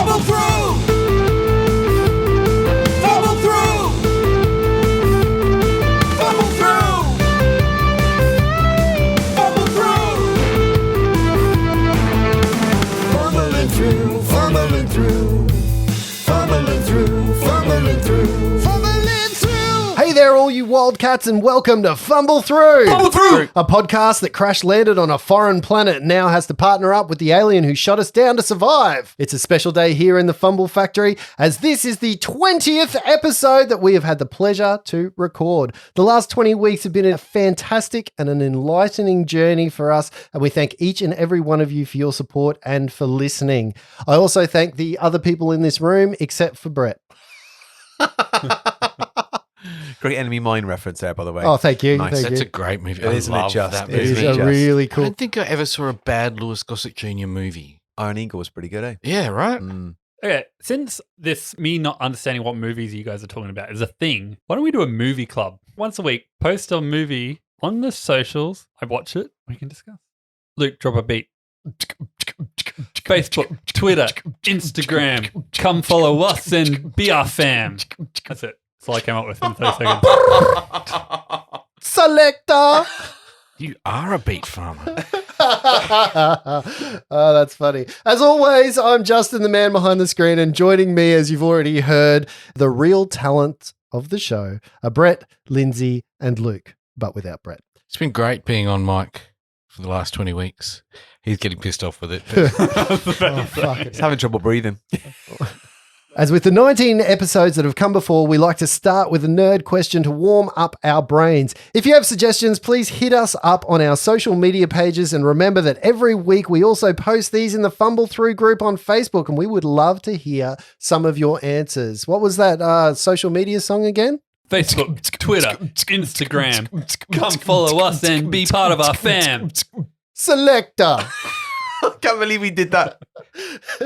Fumble through! Fumble through! Fumble through! Fumble through! Fumbling through, fumbling through. Fumbling through, fumbling through. Fumbling through! Hey there, all you wildcats, and welcome to Fumble Through! Fumble through! A podcast that crash landed on a foreign planet and now has to partner up with the alien who shot us down to survive. It's a special day here in the Fumble Factory, as this is the 20th episode that we have had the pleasure to record. The last 20 weeks have been a fantastic and an enlightening journey for us, and we thank each and every one of you for your support and for listening. I also thank the other people in this room, except for Brett. Great Enemy Mine reference there, by the way. Oh, thank you. Nice. Thank That's you. a great movie. Isn't it I love just? that It It movie. is Isn't a just? really I cool. don't think I ever saw a bad Lewis Gossett Jr. movie. Iron Eagle was pretty good, eh? Yeah, right? Okay, since this me not understanding what movies you guys are talking about is a thing, why don't we do a movie club? Once a week, post a movie on the socials. I watch it. We can discuss. Luke, drop a beat. Facebook, Twitter, Instagram. Come follow us and be our fam. That's it. That's all I came up with in 30 seconds. Selector! You are a beat farmer. Oh, that's funny. As always, I'm Justin, the man behind the screen, and joining me, as you've already heard, the real talent of the show are Brett, Lindsay, and Luke, but without Brett. It's been great being on mic for the last 20 weeks. He's getting pissed off with it. Oh, fuck it. He's having trouble breathing. As with the 19 episodes that have come before, we like to start with a nerd question to warm up our brains. If you have suggestions, please hit us up on our social media pages, and remember that every week we also post these in the Fumble Through group on Facebook, and we would love to hear some of your answers. What was that social media song again? Facebook, Twitter, Instagram. Come follow us and be part of our fam. Selector. I can't believe we did that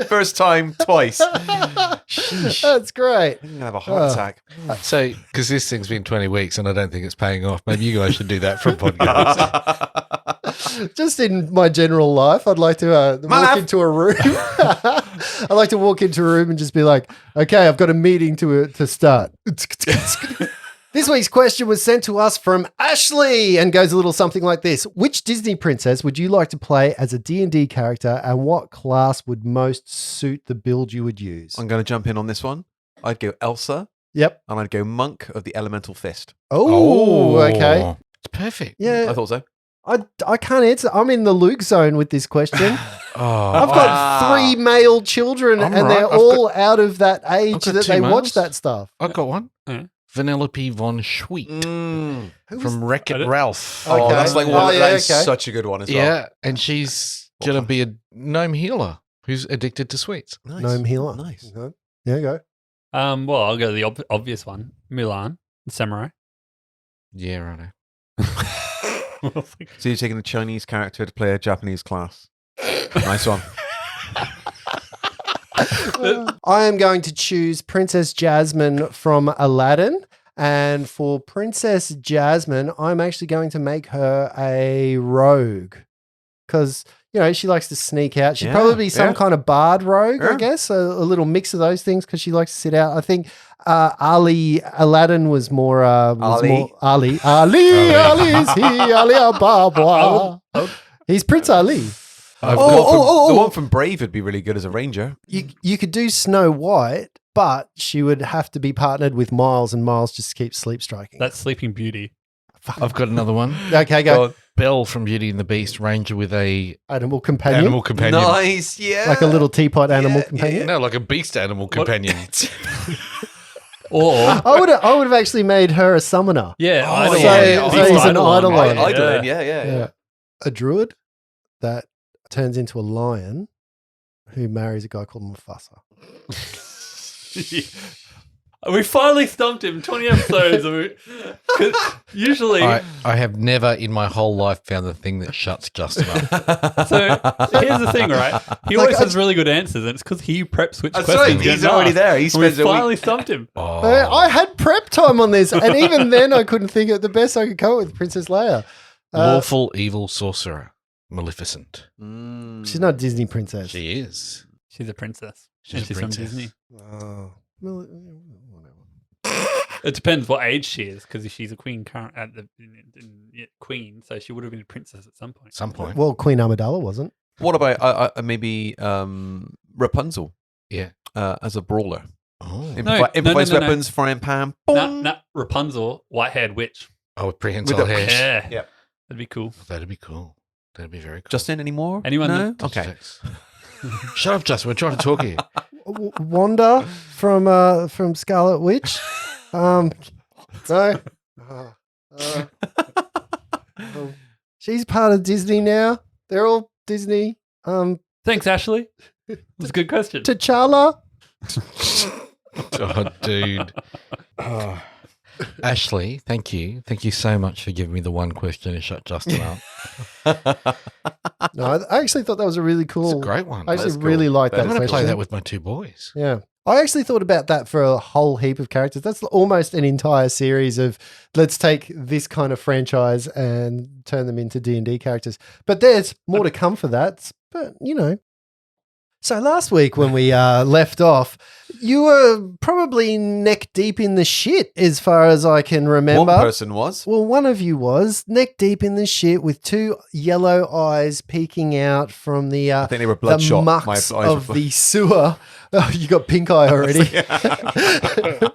first time twice. That's great. I'm going to have a heart attack. So, because this thing's been 20 weeks and I don't think it's paying off, maybe you guys should do that for a podcast. Just in my general life, I'd like to walk into a room. I like to walk into a room and just be like, okay, I've got a meeting to start. This week's question was sent to us from Ashley and goes a little something like this. Which Disney princess would you like to play as a D&D character, and what class would most suit the build you would use? I'm going to jump in on this one. I'd go Elsa, Yep. and I'd go Monk of the Elemental Fist. Oh, okay. It's perfect. Yeah, I thought so. I can't answer. I'm in the Luke zone with this question. Oh, I've got 3 male children, I'm and right. they're I've all out of that age got that 2 they watch males. that stuff. I've got one. Yeah. Vanellope von Schweet from Wreck-It Ralph. Oh, Okay. that's like Oh, one. yeah, That is okay. such a good one as well. Yeah, and she's going to be a gnome healer who's addicted to sweets. Nice. Gnome healer. Nice. Okay. There you go. Well, I'll go the obvious one. Mulan, the samurai. Yeah, right. So you're taking a Chinese character to play a Japanese class. Nice one. I am going to choose Princess Jasmine from Aladdin. And for Princess Jasmine, I'm actually going to make her a rogue. Because, you know, she likes to sneak out. She'd Yeah, probably be some yeah. kind of bard rogue, I Yeah. guess. A little mix of those things because she likes to sit out. I think Aladdin was more... Ali. Ali is he, Ali Ababa. He's Prince Ali. I've Oh, The one from Brave would be really good as a ranger. You could do Snow White, but she would have to be partnered with Miles, and Miles just keeps sleep striking. That's Sleeping Beauty. I've got another one. Okay, go. Belle from Beauty and the Beast, ranger with a Animal companion. animal companion. Nice, yeah. Like a little teapot animal Yeah, companion. No, like a beast animal companion. Or, I would have actually made her a summoner. yeah, Oh, Eidolon. yeah, so he's an Eidolon. Eidolon, yeah. A druid that turns into a lion who marries a guy called Mufasa. We finally stumped him. 20 episodes. 'Cause usually, I have never in my whole life found the thing that shuts Justin up. so here's the thing, right? He Like, always has really good answers, and it's because he preps which That's questions right, get he's already asked. there. He And spends we a week- finally stumped him. Oh. I had prep time on this, and even then I couldn't think of the best I could come up with Princess Leia. Lawful evil sorcerer. Maleficent. She's not a Disney princess. She is. She's a princess. She's And a she's princess. from Disney. Whatever. It depends what age she is, because if she's a queen queen, so she would have been a princess at some point. Some point. Well, Queen Amidala wasn't. What about maybe Rapunzel Yeah. as a brawler? Oh. Improvised no. weapons, frying pan. Boom. Nah, Rapunzel, white-haired witch. Oh, with prehensile With the- hair. Yeah. Yep. That'd be cool. That'd be cool. That'd be very cool. Justin, any more? Anyone No? that- Okay. Shut up, Justin. We're trying to talk here. Wanda from Scarlet Witch. No. She's part of Disney now. They're all Disney. Thanks, Ashley. That's a good question. T'Challa. Oh, dude. Ashley, thank you. Thank you so much for giving me the one question to shut Justin up. No, I actually thought that was a really cool. It's a great one. I actually That's cool. really like That that I'm is going to play question. that with my two boys. Yeah. I actually thought about that for a whole heap of characters. That's almost an entire series of let's take this kind of franchise and turn them into D&D characters. But there's more to come for that. But, you know. So last week when we left off, you were probably neck deep in the shit as far as I can remember. One person was. Well, one of you was neck deep in the shit with two yellow eyes peeking out from the I think they were bloodshot. mucks My eyes of were the sewer. Oh, you got pink eye already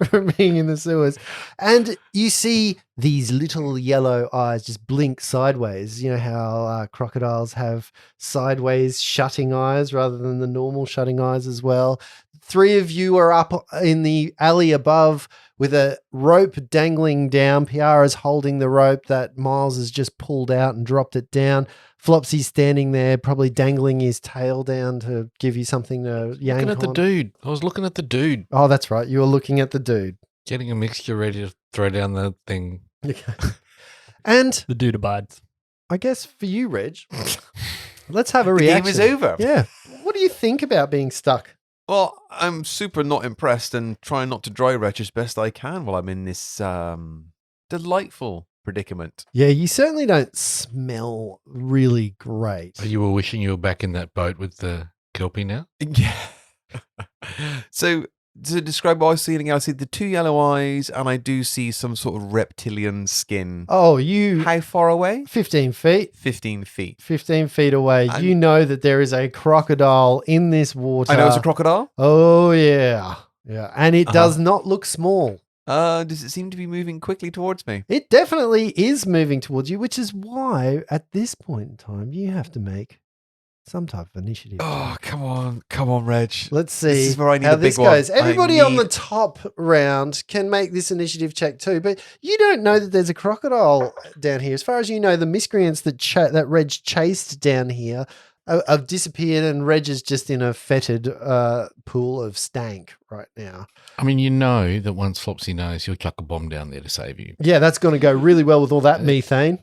from being in the sewers. And you see these little yellow eyes just blink sideways. You know how crocodiles have sideways shutting eyes rather than the normal shutting eyes as well. Three of you are up in the alley above with a rope dangling down. Piara's holding the rope that Miles has just pulled out and dropped it down. Flopsy's standing there, probably dangling his tail down to give you something to yank Looking at the on. dude. I was looking at the dude. Oh, that's right. You were looking at the dude. Getting a mixture ready to throw down the thing. Okay. And The dude abides. I guess for you, Reg, let's have a The reaction. game is over. Yeah. What do you think about being stuck? Well, I'm super not impressed and trying not to dry retch as best I can while I'm in this delightful predicament. Yeah, you certainly don't smell really great. You were wishing you were back in that boat with the Kelpie now? Yeah. So to describe what I was seeing, I see the two yellow eyes and I do see some sort of reptilian skin. Oh, you How far away? 15 feet. 15 feet. 15 feet away. And- You know that there is a crocodile in this water. I know it's a crocodile. Oh, yeah. Yeah. And it does not look small. Does it seem to be moving quickly towards me? It definitely is moving towards you, which is why at this point in time you have to make some type of initiative. Oh, come on, Reg. Let's see This is where I need how a big this one. goes. I Everybody on the need- top round can make this initiative check too, but you don't know that there's a crocodile down here. As far as you know, the miscreants that Reg chased down here have disappeared, and Reg is just in a fetid pool of stank right now. I mean, you know that once Flopsy knows, he'll chuck a bomb down there to save you. Yeah, that's going to go really well with all that methane.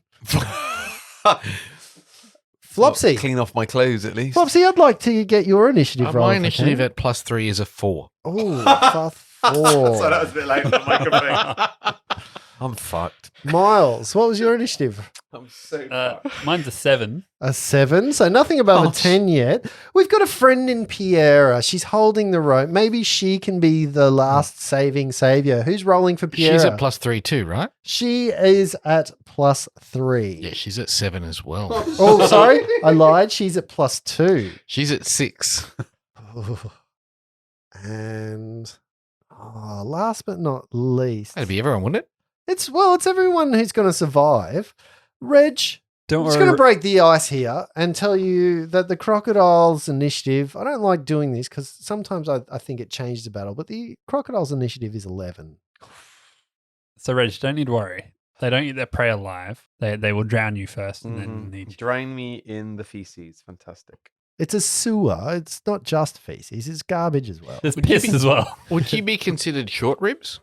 Flopsy. Well, clean off my clothes at least. Flopsy, I'd like to get your initiative roll. My if I initiative can. at +3 is a 4. Oh, +4. was a bit late for the microphone. I'm fucked. Miles, what was your initiative? I'm so Mine's a 7. A 7, so nothing above Oh, a 10 yet. We've got a friend in Piera. She's holding the rope. Maybe she can be the last saving savior. Who's rolling for Piera? She's at +3 too, right? She is at +3. Yeah, she's at 7 as well. Oh, sorry. I lied. She's at +2. She's at 6. And last but not least. That'd be everyone, wouldn't it? It's everyone who's going to survive. Reg, Don't I'm just worry. going to break the ice here and tell you that the Crocodiles initiative, I don't like doing this because sometimes I think it changes the battle, but the Crocodiles initiative is 11. So, Reg, don't need to worry. They don't eat their prey alive. They will drown you first and then eat you. Drain me in the feces. Fantastic. It's a sewer. It's not just feces. It's garbage as well. There's piss as well. Would you be considered short ribs?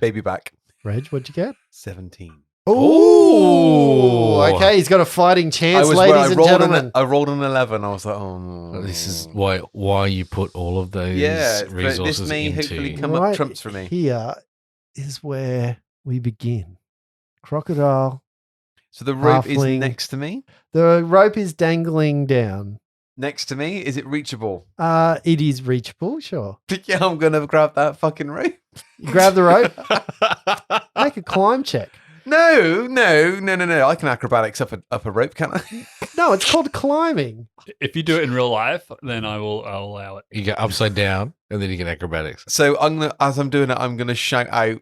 Baby back. Reg, what'd you get? 17. Oh, okay. He's got a fighting chance, ladies and gentlemen. I rolled an 11. I was like, oh no. This is why you put all of those but resources this may hopefully into. come up trumps for me. Here is where we begin. Crocodile. So the rope Halfling. is next to me. The rope is dangling down. next to me? Is it reachable? It is reachable, sure. Yeah, I'm going to grab that fucking rope. You grab the rope, make a climb check. No. I can acrobatics up a rope, can't I? No, it's called climbing. If you do it in real life, then I'll allow it. You go upside down, and then you get acrobatics. So as I'm doing it, I'm gonna shout out,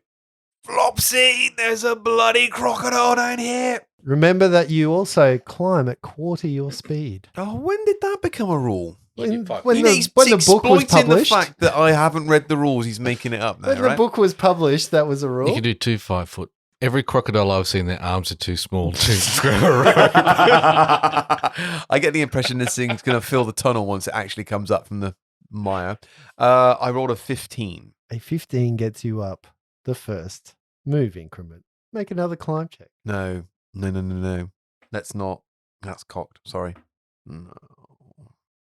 "Flopsy, there's a bloody crocodile down here!" Remember that you also climb at quarter your speed. Oh, when did that become a rule? When He's the book was exploiting published, the fact that I haven't read the rules. He's making it up now, when right? the book was published, that was a rule. You can do 2 5-foot. Every crocodile I've seen, their arms are too small to grab a rope. I get the impression this thing's going to fill the tunnel once it actually comes up from the mire. I rolled a 15. A 15 gets you up the first move increment. Make another climb check. No. That's not. That's cocked. Sorry. No.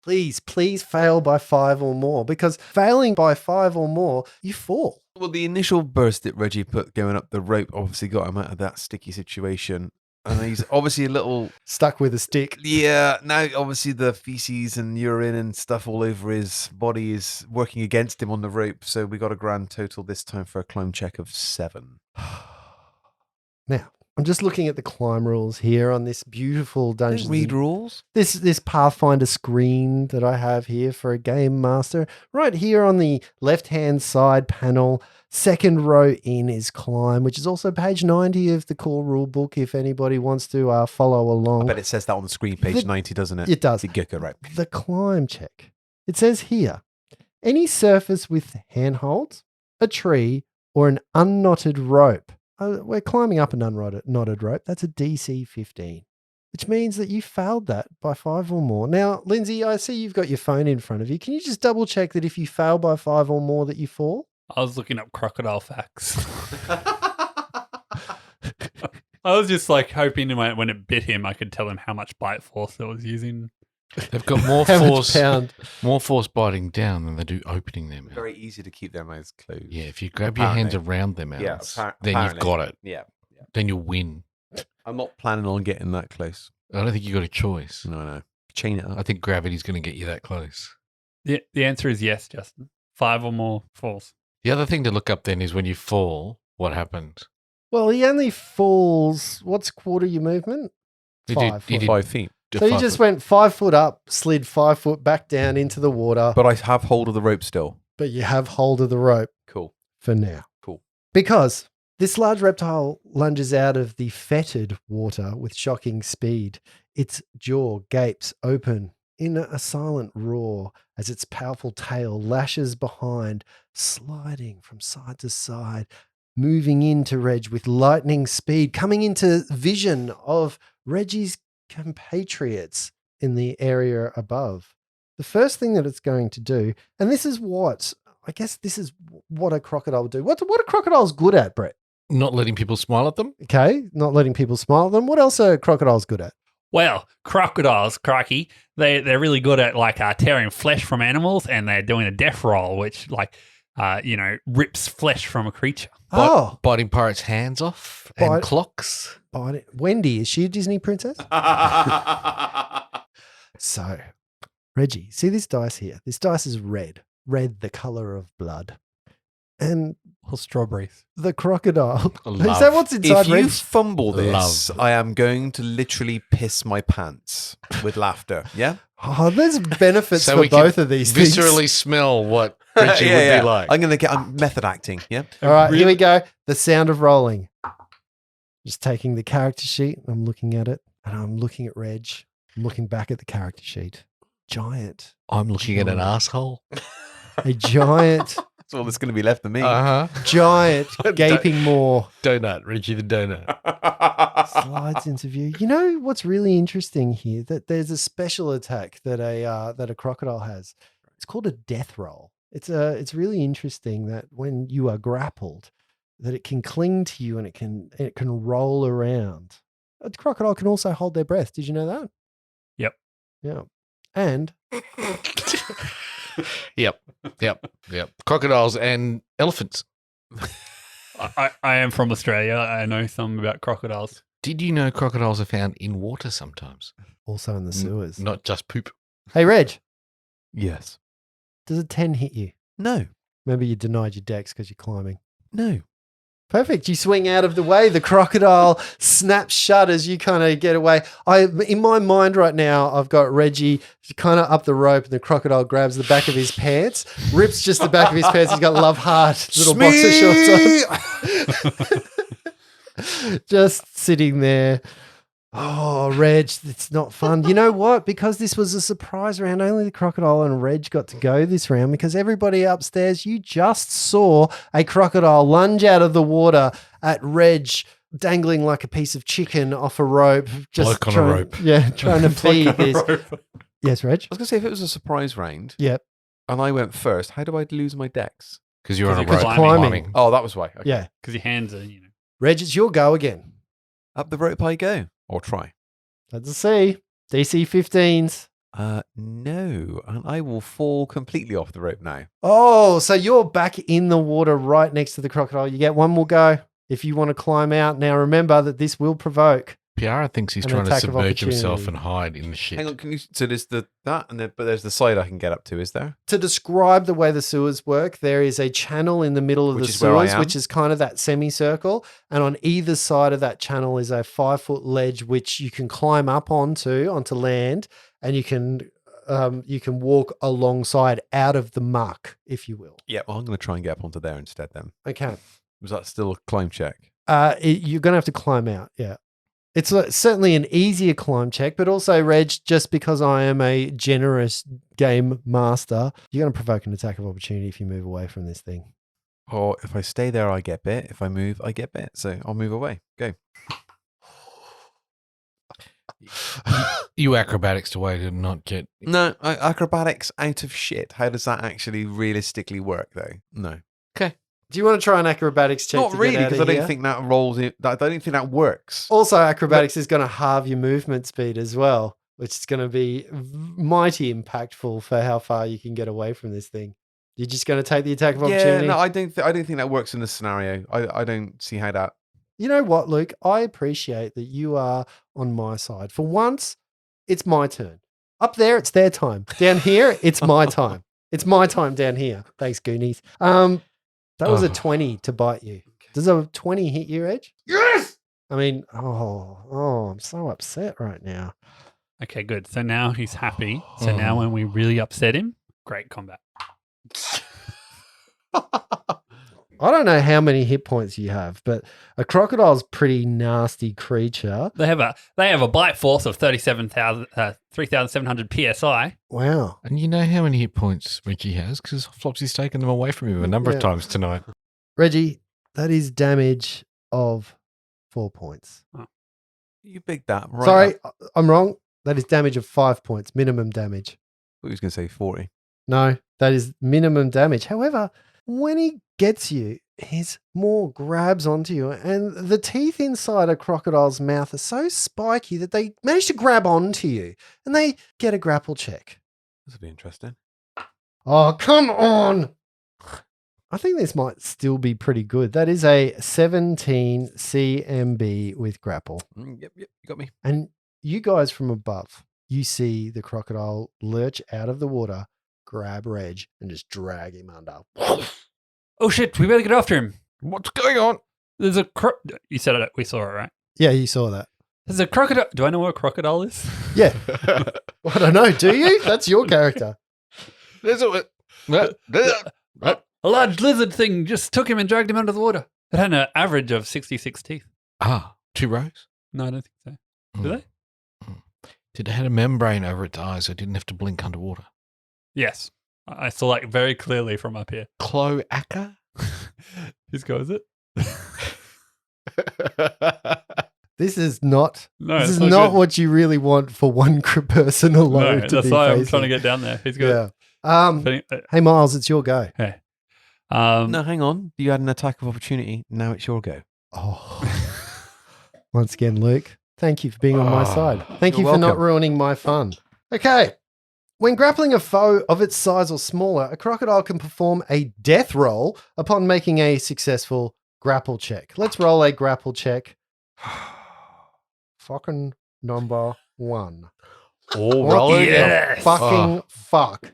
Please fail by 5 or more, because failing by 5 or more, you fall. Well, the initial burst that Reggie put going up the rope obviously got him out of that sticky situation. And he's obviously a little... Stuck with a stick. Yeah, now obviously the feces and urine and stuff all over his body is working against him on the rope. So we got a grand total this time for a climb check of 7. Now, I'm just looking at the climb rules here on this beautiful Dungeons. Read rules. This Pathfinder screen that I have here for a game master. Right here on the left-hand side panel, second row in is climb, which is also page 90 of the core rule book if anybody wants to follow along. I bet it says that on the screen, page 90, doesn't it? It does. The gecko, right. The climb check. It says here, any surface with handholds, a tree, or an unknotted rope. We're climbing up an unknotted rope. That's a DC 15, which means that you failed that by 5 or more. Now, Lindsay, I see you've got your phone in front of you. Can you just double check that if you fail by 5 or more that you fall? I was looking up crocodile facts. I was just like hoping when it bit him, I could tell him how much bite force it was using. They've got more How much force, pound? more force biting down than they do opening their mouth. Very easy to keep their mouths closed. Yeah, if you grab your hands Apparently. around their mouths, Yeah, then apparently. you've got it. Yeah. Then you'll win. I'm not planning on getting that close. I don't think you got a choice. No. Chain it up. I think gravity's going to get you that close. The answer is yes, Justin. 5 or more falls. The other thing to look up then is when you fall, what happens? Well, he only falls. What's quarter your movement? He 5. did 5 feet. So you just went 5 foot up, slid 5 foot back down into the water, But I have hold of the rope still. but you have hold of the rope Cool. for now. Cool. Because this large reptile lunges out of the fetid water with shocking speed. Its jaw gapes open in a silent roar as its powerful tail lashes behind, sliding from side to side, moving into Reg with lightning speed, coming into vision of Reggie's compatriots in the area above. The first thing that it's going to do, and this is what, I guess this is what a crocodile would do. What are crocodiles good at, Brett? Not letting people smile at them? Okay, not letting people smile at them. What else are crocodiles good at? Well, crocodiles, crikey, they're really good at tearing flesh from animals, and they're doing a death roll, which rips flesh from a creature. Biting pirates' hands off and clocks. Wendy, is she a Disney princess? So, Reggie, see this dice here? This dice is red, the color of blood. And Or strawberries. the crocodile. Is Love. that what's inside If you Reg? fumble this, Love. I am going to literally piss my pants with laughter. Yeah? Oh, there's benefits So for we can both of these things. Viscerally smell what Richie would be like. I'm method acting. Yeah? All right, here we go. The sound of rolling. Just taking the character sheet. I'm looking at it, and I'm looking at Reg. I'm looking back at the character sheet. Giant. I'm looking at an asshole. A giant, That's all that's going to be left of me. giant gaping maw Donut, Richie the donut. slides into view. You know what's really interesting here? That there's a special attack that a crocodile has. It's called a death roll. It's really interesting that when you are grappled, that it can cling to you and it can roll around. A crocodile can also hold their breath. Did you know that? Yep. Yeah. And Yep. Crocodiles and elephants. I am from Australia. I know some about crocodiles. Did you know crocodiles are found in water sometimes? also in the sewers. Not just poop. Hey, Reg, Yes. does a 10 hit you? No. Remember, you denied your dex because you're climbing. No. Perfect. You swing out of the way. The crocodile snaps shut as you kind of get away. In my mind right now, I've got Reggie kind of up the rope, and the crocodile grabs the back of his pants, rips just the back of his pants. He's got love heart little boxer shorts on. Just sitting there. Oh, Reg, it's not fun. You know what? Because this was a surprise round, only the crocodile and Reg got to go this round because everybody upstairs, you just saw a crocodile lunge out of the water at Reg, dangling like a piece of chicken off a rope. Bloke on a rope. Yeah, trying to feed this. Yes, Reg? I was going to say, if it was a surprise round Yep. and I went first, how do I lose my dex? Because you're on a Because rope you're climbing. Oh, that was why. Okay. Yeah. Because your hands are, Reg, it's your go again. Up the rope I go. Or try. Let's see. DC 15s. No. And I will fall completely off the rope now. Oh, so you're back in the water right next to the crocodile. You get one more go if you want to climb out. Now, remember that this will provoke. Piara thinks he's An trying to attack of submerge himself opportunity. and hide in the shit. Hang on, can you? So there's that, and but there's the side I can get up to. Is there? To describe the way the sewers work, there is a channel in the middle of Which the is where I sewers, am? which is kind of that semicircle. And on either side of that channel is a 5-foot ledge, which you can climb up onto land, and you can walk alongside out of the muck, if you will. Yeah. Well, I'm going to try and get up onto there instead. Then Okay. was that still a climb check? You're going to have to climb out. Yeah. It's certainly an easier climb check, but also, Reg, just because I am a generous game master, you're going to provoke an attack of opportunity if you move away from this thing. Or if I stay there, I get bit. If I move, I get bit. So I'll move away. Go. You acrobatics away to not get. No, acrobatics out of shit. How does that actually realistically work, though? No. Do you want to try an acrobatics check? Not to really, get out because of I here? don't think that rolls in. I don't think that works. Also, acrobatics is going to halve your movement speed as well, which is going to be mighty impactful for how far you can get away from this thing. You're just going to take the attack of Yeah, opportunity? no, I don't think that works in this scenario. I don't see how that. You know what, Luke? I appreciate that you are on my side. For once, it's my turn. Up there, it's their time. Down here, it's my time. It's my time down here. Thanks, Goonies. That was a 20 to bite you. Does a 20 hit you, Reg? Yes. I mean, I'm so upset right now. Okay, good. So now he's happy. So now when we really upset him, great combat. I don't know how many hit points you have, but a crocodile's pretty nasty creature. They have a bite force of 3,700 psi. Wow. And you know how many hit points Richie has because Flopsy's taken them away from him a number Yeah. of times tonight. Reggie, that is damage of 4 points. You bigged that right. Sorry, Up. I'm wrong. That is damage of 5 points, minimum damage. I was going to say 40. No, that is minimum damage. However, when he gets you, his maw grabs onto you, and the teeth inside a crocodile's mouth are so spiky that they manage to grab onto you, and they get a grapple check. This will be interesting. Oh, come on. I think this might still be pretty good. That is a 17 CMB with grapple. Yep, you got me. And you guys from above, you see the crocodile lurch out of the water, grab Reg, and just drag him under. Oh shit, we better get after him. What's going on? There's a you said it, we saw it, right? Yeah, you saw that. There's a crocodile. Do I know what a crocodile is? Yeah. I don't know. Do you? That's your character. A large lizard thing just took him and dragged him under the water. It had an average of 66 teeth. 2 rows? No, I don't think so. Do they? Did it have a membrane over its eyes so it didn't have to blink underwater? Yes. I saw like very clearly from up here. Cloaca? Whose go is it? This is not. No, this it's is not good. what you really want for one person alone. No, to that's be why I'm facing. trying to get down there. Who's good? Yeah. Hey, Miles, it's your go. Hey. No, hang on. You had an attack of opportunity. Now it's your go. Oh. Once again, Luke, thank you for being on my side. Thank you You're for not welcome. ruining my fun. Okay. When grappling a foe of its size or smaller, a crocodile can perform a death roll upon making a successful grapple check. Let's roll a grapple check. Fucking number 1. Oh, What roll the it again. fucking fuck?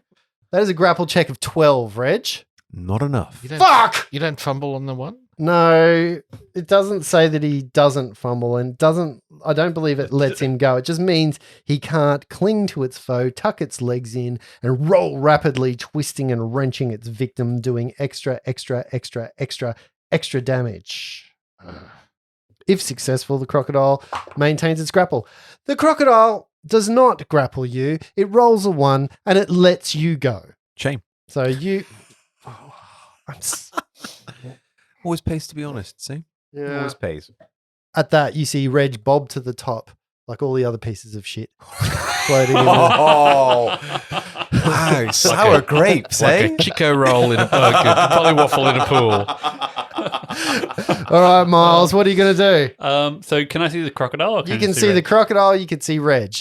That is a grapple check of 12, Reg. Not enough. You don't, Fuck! You don't fumble on the one? No, it doesn't say that he doesn't fumble and I don't believe it lets him go. It just means he can't cling to its foe, tuck its legs in, and roll rapidly, twisting and wrenching its victim, doing extra damage. If successful, the crocodile maintains its grapple. The crocodile does not grapple you. It rolls a 1 and it lets you go. Shame. So you... Always pays to be honest, see? Yeah. Always pays. At that, you see Reg bob to the top, like all the other pieces of shit, floating in there. Oh, wow. Sour grapes, Like eh? a Chico roll in a polywaffle in a pool. All right, Miles, what are you going to do? So can I see the crocodile? Or You I can just see the Reg? crocodile, you can see Reg.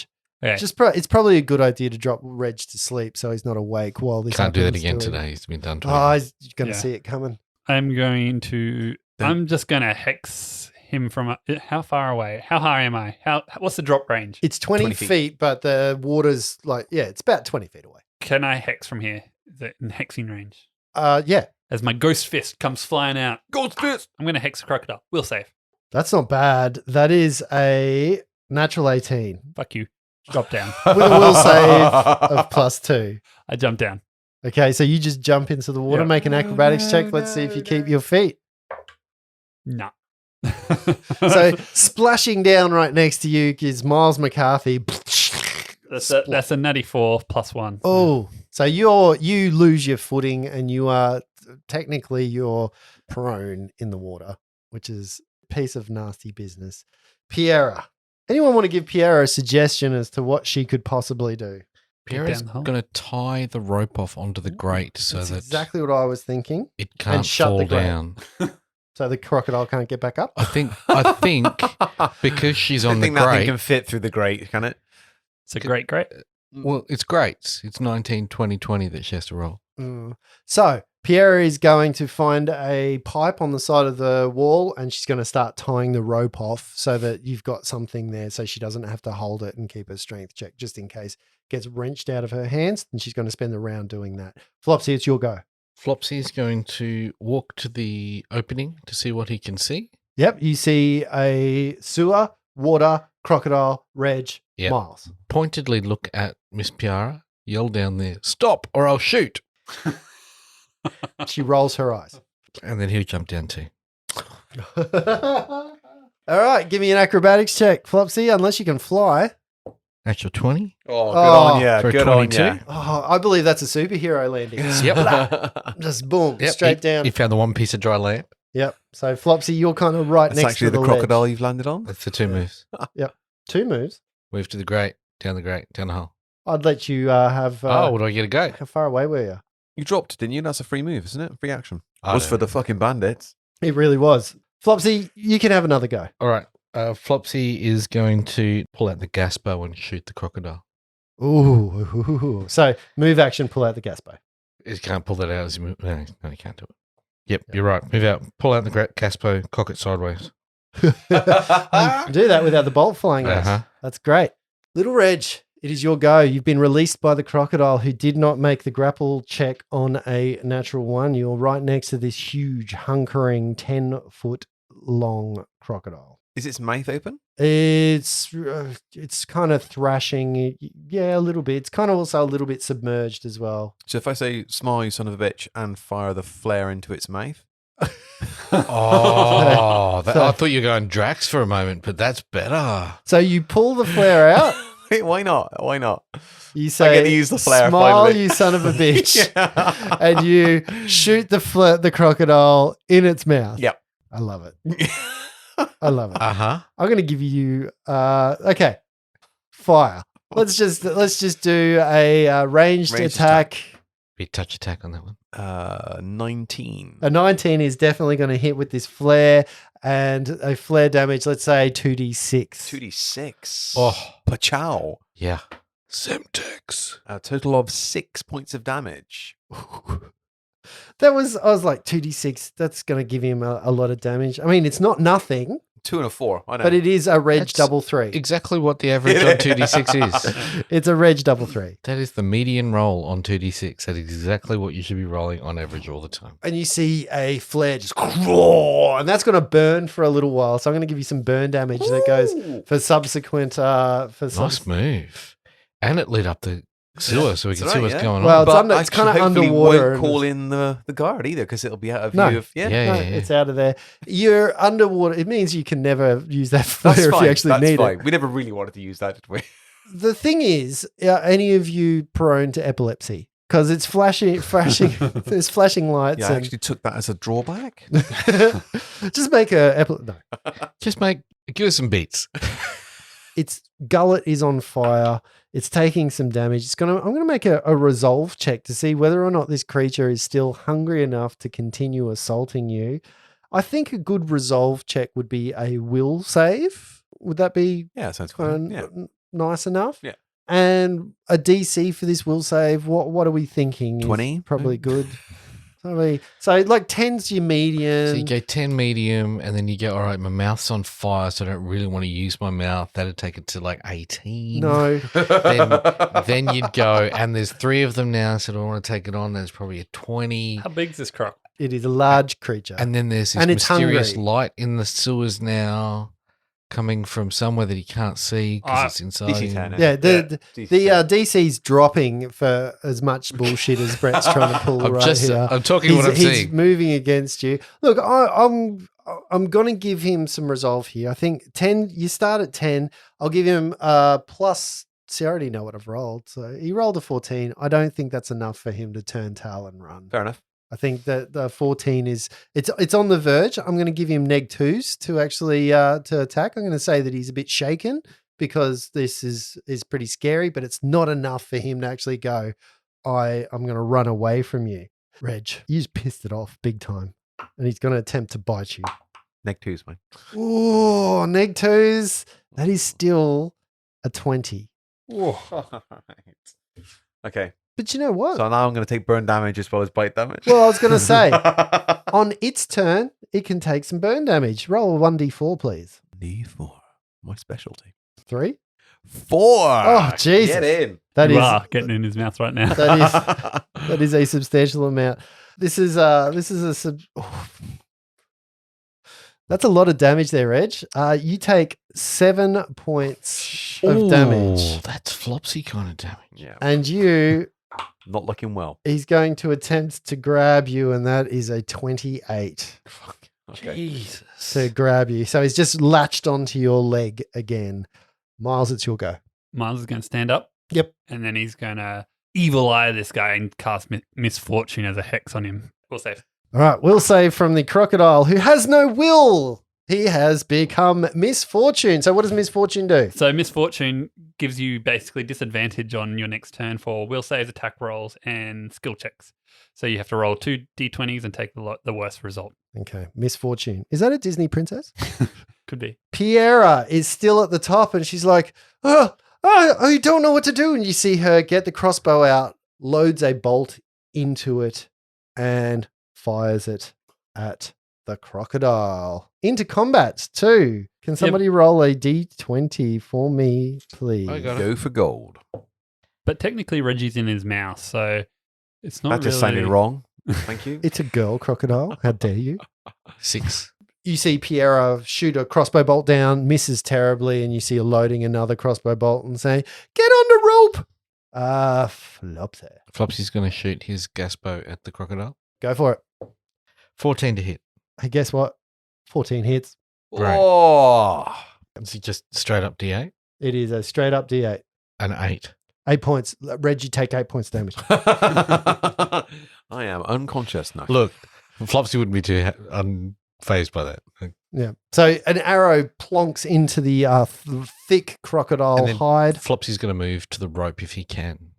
Okay. It's probably a good idea to drop Reg to sleep so he's not awake while this Can't do that happens again to him. today. He's been done to Oh, him. he's going to Yeah. see it coming. I'm going to. I'm just going to hex him from. How far away? How high am I? What's the drop range? It's 20 20 feet. feet. But the water's it's about 20 feet away. Can I hex from here? Is it in hexing range? Yeah, As my ghost fist comes flying out. Ghost fist! I'm going to hex a crocodile. We'll save. that's not bad. That is a natural 18 Fuck you. Drop down. with a will save of +2. I jump down. Okay, so you just jump into the water, Yeah. make an acrobatics check. Let's see if you keep your feet. No. So splashing down right next to you is Miles McCarthy. that's a natty 4 +1. Oh, so you lose your footing and you're prone in the water, which is a piece of nasty business. Piera. Anyone want to give Piera a suggestion as to what she could possibly do? Pierre's down the hole. going to tie the rope off onto the grate so That's that exactly what I was thinking. it can't shut the fall grate. down. So the crocodile can't get back up. I think because she's I on the think that thing grate. can fit through the grate, can it? It's a great. Well, it's grates. It's 19, 20, 20 that she has to roll. So Piera is going to find a pipe on the side of the wall and she's going to start tying the rope off so that you've got something there so she doesn't have to hold it and keep her strength check just in case it gets wrenched out of her hands. And she's going to spend the round doing that. Flopsy, it's your go. Flopsy is going to walk to the opening to see what he can see. Yep. You see a sewer, water, crocodile, Reg, Yep. Miles. Pointedly look at Miss Piara, yell down there, "Stop or I'll shoot." She rolls her eyes. And then he'll jump down too. All right. Give me an acrobatics check, Flopsy, unless you can fly. Natural 20. Oh, good Oh, on ya. for a Good on 22? ya. Oh, I believe that's a superhero landing. Yep. Just boom, Yep, straight he, down. He found the one piece of dry lamp. Yep. So Flopsy, you're kind of right That's next actually to the ledge. crocodile you've landed on. That's the 2 moves. 2 moves. Move to the grate, down the hole. I'd let you have. What do I get to go? How far away were you? You dropped, didn't you? That's a free move, isn't it? Free action. I Was don't for the know. fucking bandits. It really was. Flopsy, you can have another go. All right. Flopsy is going to pull out the gas bow and shoot the crocodile. Ooh. So move action, pull out the gas bow. He can't pull that out as he moves. No, he can't do it. Yep, you're right. Move out. Pull out the gas bow, cock it sideways. You can do that without the bolt flying out. Uh-huh. That's great. Little Reg, it is your go. You've been released by the crocodile who did not make the grapple check on a natural 1. You're right next to this huge, hunkering, 10-foot long crocodile. Is its mouth open? It's kind of thrashing. Yeah, a little bit. It's kind of also a little bit submerged as well. So if I say, "Smile, you son of a bitch," and fire the flare into its mouth, Oh, I thought you were going Drax for a moment, but that's better. So you pull the flare out. Wait, why not? Why not? You say, I get to use the flare "Smile, finally." you son of a bitch," Yeah. and you shoot the crocodile in its mouth. Yep. I love it. I love it. Uh-huh. I'm going to give you okay, fire. Let's just do a ranged Ranged attack. Be touch attack on that one. 19. A 19 is definitely going to hit with this flare, and a flare damage. Let's say 2d6. 2d6. Oh. Pachow. Yeah. Semtex. A total of 6 points of damage. I was like 2d6. That's going to give him a lot of damage. I mean, it's not nothing. 2 and a 4. I know. But it is a reg That's double 3. Exactly what the average on 2d6 is. It's a reg double 3. That is the median roll on 2d6. That is exactly what you should be rolling on average all the time. And you see a flare just crawl, and that's going to burn for a little while. So I'm going to give you some burn damage that goes for subsequent. Nice move. And it lit up the sewer so we can That's see right, what's yeah. going Well, on. it's kind of hopefully underwater. won't call in the guard either because it'll be out of No. view of Yeah. No, it's out of there. You're underwater. It means you can never use that flare That's if fine. you actually That's need fine. it. We never really wanted to use that, did we? The thing is, are any of you prone to epilepsy? Because it's flashing. There's flashing lights. Yeah, I and actually took that as a drawback. just make a no. Just give us some beats. Its gullet is on fire. It's taking some damage. I'm gonna make a resolve check to see whether or not this creature is still hungry enough to continue assaulting you. I think a good resolve check would be a will save. Would that be Yeah, sounds fine. Yeah. nice enough? Yeah. And a DC for this will save. What are we thinking? is 20? Probably good. So like 10's your median. So you go 10 medium, and then you go, all right, my mouth's on fire, so I don't really want to use my mouth. That'd take it to like 18. No. Then you'd go, and there's 3 of them now, so I don't want to take it on. There's probably a 20. How big's this croc? It is a large creature. And then there's this And it's mysterious hungry. light in the sewers now coming from somewhere that he can't see because it's inside DC him. 10, yeah, the DC DC's dropping for as much bullshit as Brett's trying to pull here. I'm talking what I'm He's seeing. moving against you. Look, I'm going to give him some resolve here. I think 10. You start at 10. I'll give him plus. See, I already know what I've rolled. So he rolled a 14. I don't think that's enough for him to turn tail and run. Fair enough. I think that the 14 is it's on the verge. I'm going to give him neg 2s to actually to attack. I'm going to say that he's a bit shaken because this is pretty scary, but it's not enough for him to actually go, I'm going to run away from you. Reg, you just pissed it off big time. And he's going to attempt to bite you. Neg 2's mine. Oh, neg 2s. That is still a 20. Okay. But you know what? So now I'm going to take burn damage as well as bite damage. Well, I was going to say, on its turn, it can take some burn damage. Roll a 1d4, please. D4. My specialty. 3. 4. Oh, Jesus. Get in. That You is are getting in his mouth right now. that is a substantial amount. That's a lot of damage there, Reg. You take 7 points of damage, Ooh, that's Flopsy kind of damage. Yeah. and you. Not looking well. He's going to attempt to grab you, and that is a 28 Okay. Jesus. to grab you. So he's just latched onto your leg again. Miles, it's your go. Miles is going to stand up. Yep. And then he's going to evil eye this guy and cast misfortune as a hex on him. We'll save. All right, will save from the crocodile who has no will. He has become misfortune. So what does misfortune do? So misfortune gives you basically disadvantage on your next turn for will saves, attack rolls, and skill checks. So you have to roll 2 d20s and take the worst result. Okay, misfortune. Is that a Disney princess? Could be. Piera is still at the top and she's like, I don't know what to do. And you see her get the crossbow out, loads a bolt into it, and fires it at the crocodile. Into combat too. Can somebody roll a d20 for me, please? I got it. Go for gold. But technically Reggie's in his mouth, so it's not That just really... sounded wrong. Thank you. It's a girl crocodile. How dare you? 6. You see Piera shoot a crossbow bolt down, misses terribly, and you see her loading another crossbow bolt and saying, "Get on the rope!" Flopsy. Flopsy's going to shoot his gas bow at the crocodile. Go for it. 14 to hit. Hey, guess what? 14 hits. Right. Oh. Is it just straight up D8? It is a straight up D8. An 8. 8 points. Reg, you take 8 points damage. I am unconscious now. Look, Flopsy wouldn't be too unfazed by that. Yeah. So an arrow plonks into the thick crocodile And then hide. Flopsy's going to move to the rope if he can.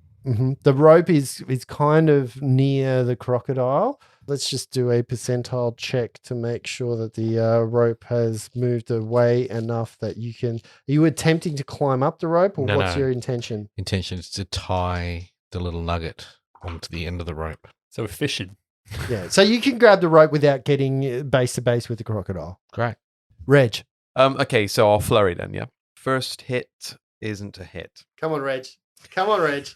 The rope is kind of near the crocodile. Let's just do a percentile check to make sure that the rope has moved away enough that you can. Are you attempting to climb up the rope, or No, what's no. your intention? Intention is to tie the little nugget onto the end of the rope. So we're fishing. Yeah. So you can grab the rope without getting base to base with the crocodile. Great. Reg, Okay, so I'll flurry then, yeah? First hit isn't a hit. Come on, Reg. Come on, Reg.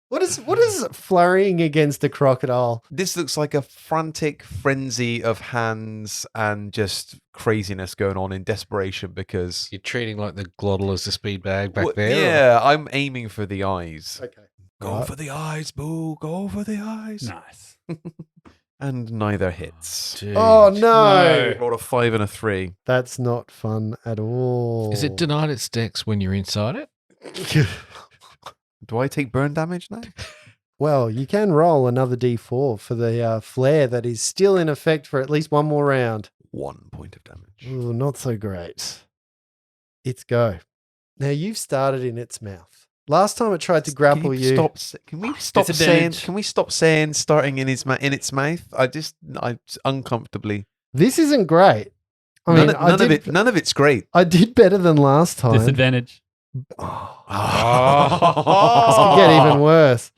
What is flurrying against a crocodile? This looks like a frantic frenzy of hands and just craziness going on in desperation because... You're treating like the glottal as the speed bag back Well, there. yeah, I'm aiming for the eyes. Okay. Go Right. for the eyes, Boo. Go for the eyes. Nice. And neither hits. Dude. Oh no. No. Rolled a 5 and a 3. That's not fun at all. Is it denied its dex when you're inside it? Do I take burn damage now? Well, you can roll another d4 for the flare that is still in effect for at least one more round. 1 point of damage. Ooh, not so great. It's go. Now you've started in its mouth. Last time it tried to grapple Can you. Can we stop saying? Disadvantage. Can we stop saying starting in its mouth? I uncomfortably. This isn't great. I mean, None of it's great. I did better than last time. Disadvantage. This could get even worse.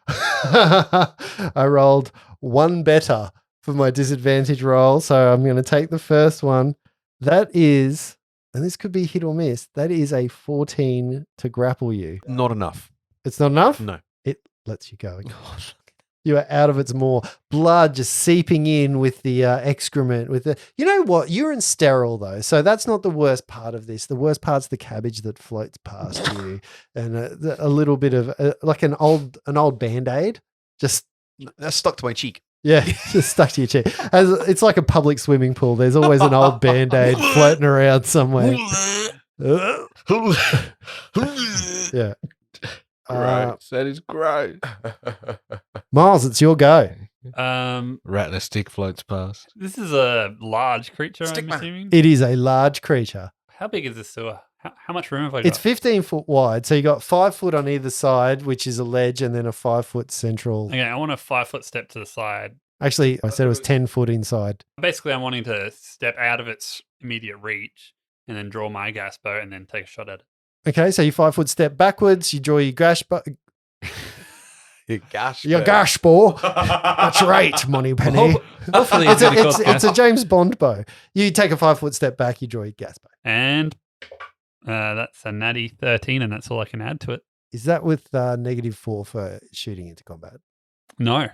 I rolled one better for my disadvantage roll, so I'm going to take the first one. That is, and this could be hit or miss, that is a 14 to grapple you. Not enough. It's not enough? No. It lets you go again. You are out of its maw. Blood just seeping in with the excrement. You know what? Urine's sterile though, so that's not the worst part of this. The worst part's the cabbage that floats past you, and a little bit of like an old Band-Aid, just That's stuck to my cheek. yeah, just stuck to your cheek. It's like a public swimming pool. There's always an old Band-Aid floating around somewhere. Yeah. Gross. That is gross. Miles, it's your go. Rat in a stick floats past. This is a large creature, I'm Stickman. assuming. It is a large creature. How big is this sewer? How much room have I got? It's 15 foot wide. So you got 5 foot on either side, which is a ledge, and then a 5 foot central. Okay, I want a 5-foot step to the side. Actually, I said it was 10 foot inside. Basically, I'm wanting to step out of its immediate reach and then draw my gas bow and then take a shot at it. Okay, so you 5 foot step backwards, you draw your Gosh. your gash bow. That's right, Money Penny. Hopefully, It's a James Bond bow. You take a 5 foot step back, you draw your gas bow. And that's a natty 13, and that's all I can add to it. Is that with -4 for shooting into combat? No.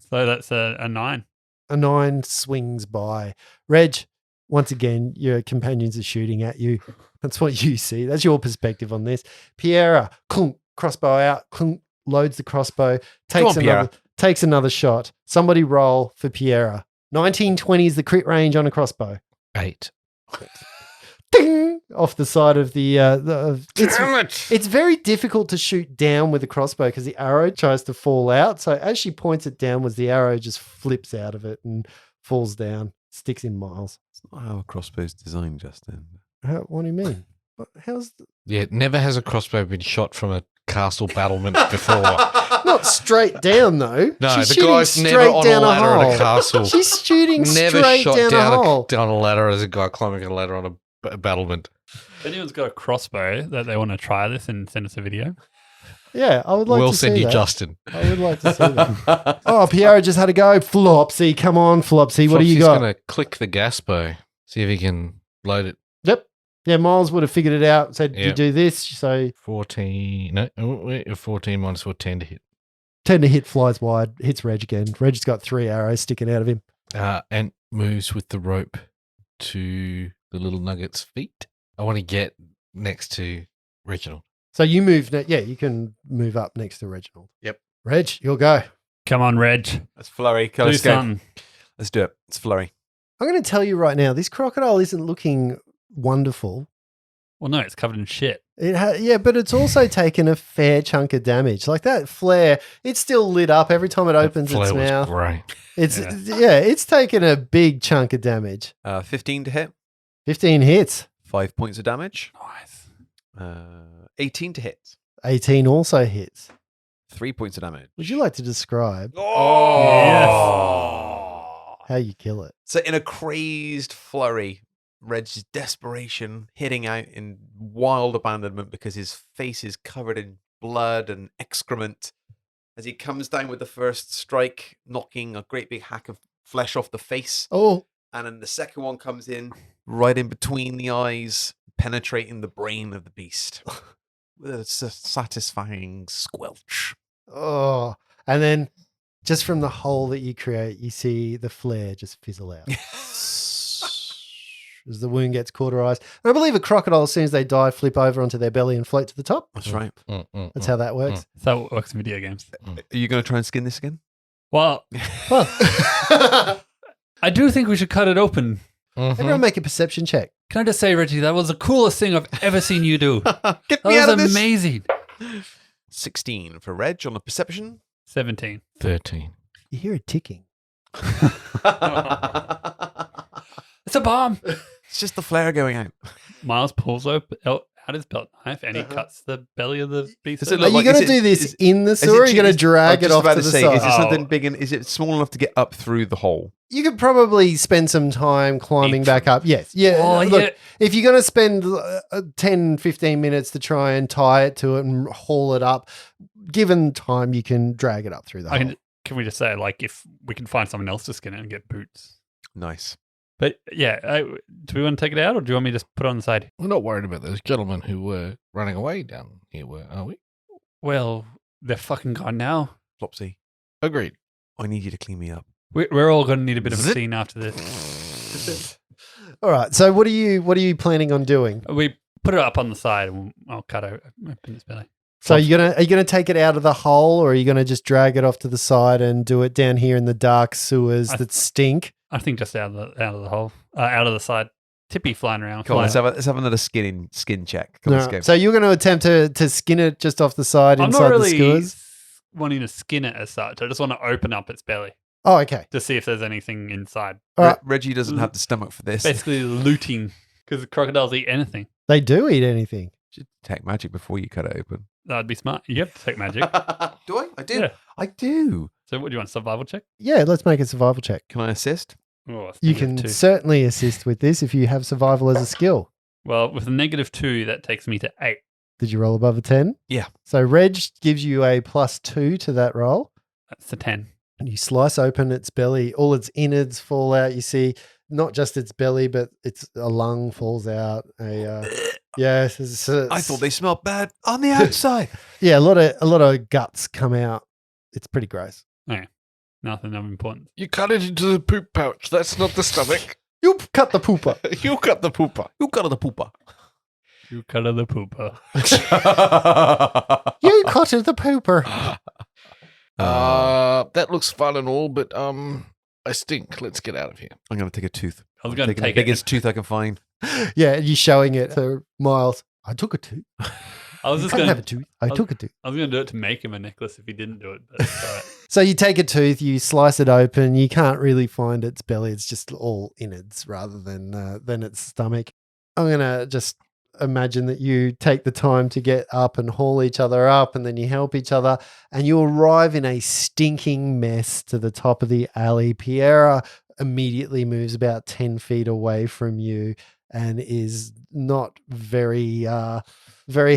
So that's a 9. A 9 swings by. Reg, once again, your companions are shooting at you. That's what you see. That's your perspective on this. Piera, clunk, crossbow out, clunk, loads the crossbow, takes another shot. Somebody roll for Piera. 1920 is the crit range on a crossbow. 8. Ding! Off the side of the Damn it! it's very difficult to shoot down with a crossbow because the arrow tries to fall out. So as she points it downwards, the arrow just flips out of it and falls down, sticks in Miles. It's not how a crossbow's designed, Justin. What do you mean? How's Yeah, never has a crossbow been shot from a castle battlement before. not straight down though? No, She's the shooting guy's never straight on a down ladder at hole. a castle. She's shooting Never straight shot down, a hole. down a ladder as a guy climbing a ladder on a battlement. If anyone's got a crossbow that they want to try this and send us a video, Yeah, I would like we'll to send see you that. Justin. I would like to see that. Oh, Piera just had a go. Flopsy, come on, Flopsy. What do you got? He's going to click the gas bow, see if he can load it. Yep. Yeah, Miles would have figured it out. Said, you Yep. do this. So 14. No, 14 minus 4, 10 to hit. 10 to hit, flies wide, hits Reg again. Reg's got 3 arrows sticking out of him. And moves with the rope to the little nugget's feet. I want to get next to Reginald. So you move. Yeah, you can move up next to Reginald. Yep. Reg, you'll go. come on, Reg. That's flurry. Do Let's go. something. Let's do it. It's flurry. I'm going to tell you right now, this crocodile isn't looking wonderful. Well, no, it's covered in shit. Yeah, but it's also taken a fair chunk of damage. Like that flare, it's still lit up every time it opens its Flare was mouth. great. It's taken a big chunk of damage. 15 to hit. 15 hits. 5 points of damage. Nice. 18 to hit. 18 also hits. 3 points of damage. Would you like to describe Oh! how you kill it? So in a crazed flurry, Reg's desperation hitting out in wild abandonment because his face is covered in blood and excrement as he comes down with the first strike, knocking a great big hack of flesh off the face. Oh, And then the second one comes in, right in between the eyes, penetrating the brain of the beast with a satisfying squelch. Oh, and then just from the hole that you create, you see the flare just fizzle out. As the wound gets cauterized. And I believe a crocodile, as soon as they die, flip over onto their belly and float to the top. That's right. That's how that works. That's how it works in video games. Are you going to try and skin this again? Well, I do think we should cut it open. Everyone make a perception check. Can I just say, Reggie, that was the coolest thing I've ever seen you do. Get That me out was of this. amazing. 16 for Reg on a perception. 17. 13. You hear it ticking. It's a bomb. It's just the flare going out. Miles pulls out his belt knife and he cuts the belly of the beast. Does it Are look you like- going to is it- do this is- in the sewer or are you going to drag it off to the side? Is it something Oh. big and is it small enough to get up through the hole? You could probably spend some time climbing back up. Yes. Yeah. Oh, Look, yeah. if you're going to spend 10, 15 minutes to try and tie it to it and haul it up, given time, you can drag it up through the hole. Can we just say, like, if we can find someone else to skin it and get boots? Nice. But yeah, do we want to take it out or do you want me to just put it on the side? We're not worried about those gentlemen who were running away down here, are we? Well, they're fucking gone now. Flopsy, Agreed. I need you to clean me up. We're all going to need a bit of a Zip. scene after this. All right. So what are you planning on doing? We put it up on the side and I'll cut open its belly. So are you gonna take it out of the hole, or are you gonna just drag it off to the side and do it down here in the dark sewers that stink? I think just out of the hole, out of the side. Tippy flying around. Come on, flying. let's have another skin check. Come on, let's go. So you're going to attempt to skin it just off the side I'm inside not the really skewers? wanting to skin it as such. I just want to open up its belly Oh, okay. to see if there's anything inside. All right. Reggie doesn't have the stomach for this. Basically looting because crocodiles eat anything. They do eat anything. Should take magic before you cut it open. That'd be smart. You have to take magic. Do I? I do. Yeah. I do. So what do you want? Survival check? Yeah, let's make a survival check. Can I assist? Oh, I think You have can two. certainly assist with this if you have survival as a skill. Well, with a -2, that takes me to 8. Did you roll above a 10? Yeah. So Reg gives you a +2 to that roll. That's a 10. And you slice open its belly. All its innards fall out. You see not just its belly, but a lung falls out. I thought they smelled bad on the outside. Yeah, a lot of guts come out. It's pretty gross. Nothing of importance. You cut it into the poop pouch. That's not the stomach. You cut the pooper. You cut the pooper. Who got the pooper? You cut of the pooper. You cut the pooper. That looks fun and all, but I stink. Let's get out of here. I'm going to take a tooth. I was going to Taking the take it. biggest tooth I can find. Yeah, you showing it to Miles. I took a tooth. I was You just can't going have a to. tooth. I took a tooth. I was going to do it to make him a necklace if he didn't do it, but it's all right. So you take a tooth, you slice it open. You can't really find its belly. It's just all innards rather than its stomach. I'm gonna just imagine that you take the time to get up and haul each other up, and then you help each other, and you arrive in a stinking mess to the top of the alley. Piera immediately moves about 10 feet away from you and is not very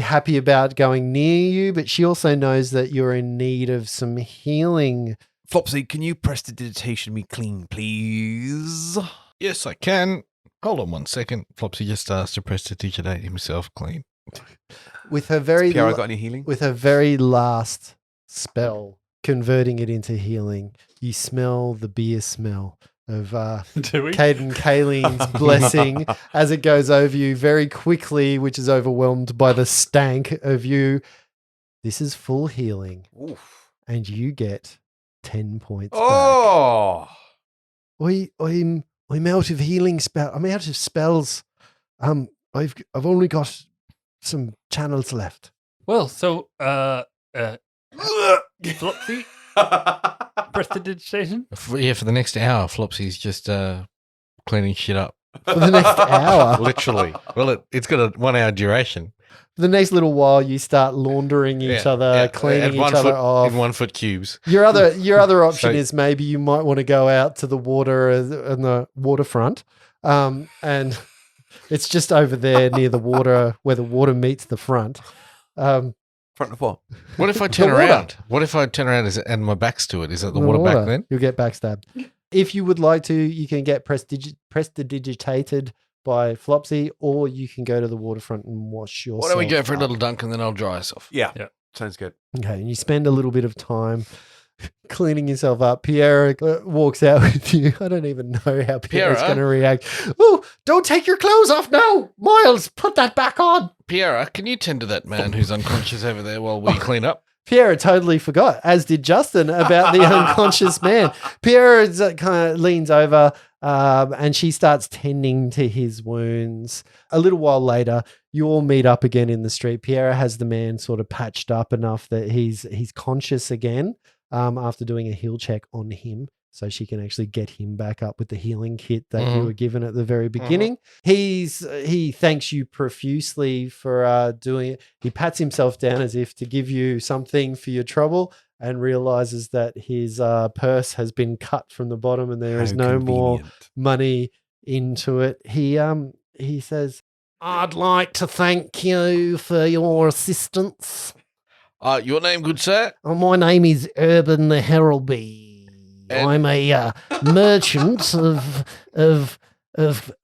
happy about going near you, but she also knows that you're in need of some healing. Flopsy, can you prestidigitation me clean, please? Yes, I can. Hold on 1 second. Flopsy just starts to prestidigitate himself clean. With her very Piara got any healing? with her very last spell, converting it into healing, you smell the beer smell of Do we? Caden Kaleen's blessing as it goes over you very quickly, which is overwhelmed by the stank of you. This is full healing, Oof. and you get 10 points back. Oh! I'm out of healing spell. I'm out of spells. I've only got some channels left. Well, so, Flopsy, prestidigitation. For the next hour, Flopsy's just cleaning shit up. For the next hour. Literally. Well, it's got a 1 hour duration. For the next little while, you start laundering each other, cleaning each other off. In 1 foot cubes. Your other option So- is maybe you might want to go out to the water on the waterfront, and it's just over there near the water where the water meets the front. Front of what? What if I turn water. around? What if I turn around and my back's to it? Is it the water back then? You'll get backstabbed. If you would like to, you can get prestidigitated by Flopsy, or you can go to the waterfront and wash yourself. Why don't we go for a up. little dunk and then I'll dry us off? Yeah. Yeah. Sounds good. Okay, and you spend a little bit of time cleaning yourself up. Pierre walks out with you. I don't even know how Pierre's Pierre? going to react. Oh, don't take your clothes off now. Miles, put that back on. Piera, can you tend to that man who's unconscious over there while we clean up? Pierre totally forgot, as did Justin, about the unconscious man. Pierre kind of leans over and she starts tending to his wounds. A little while later, you all meet up again in the street. Pierre has the man sort of patched up enough that he's conscious again after doing a heal check on him. So she can actually get him back up with the healing kit that you were given at the very beginning. He thanks you profusely for doing it. He pats himself down as if to give you something for your trouble and realizes that his purse has been cut from the bottom and there is no more money into it. He says, "I'd like to thank you for your assistance. Your name, good sir? My name is Urban the Heraldby. I'm a merchant of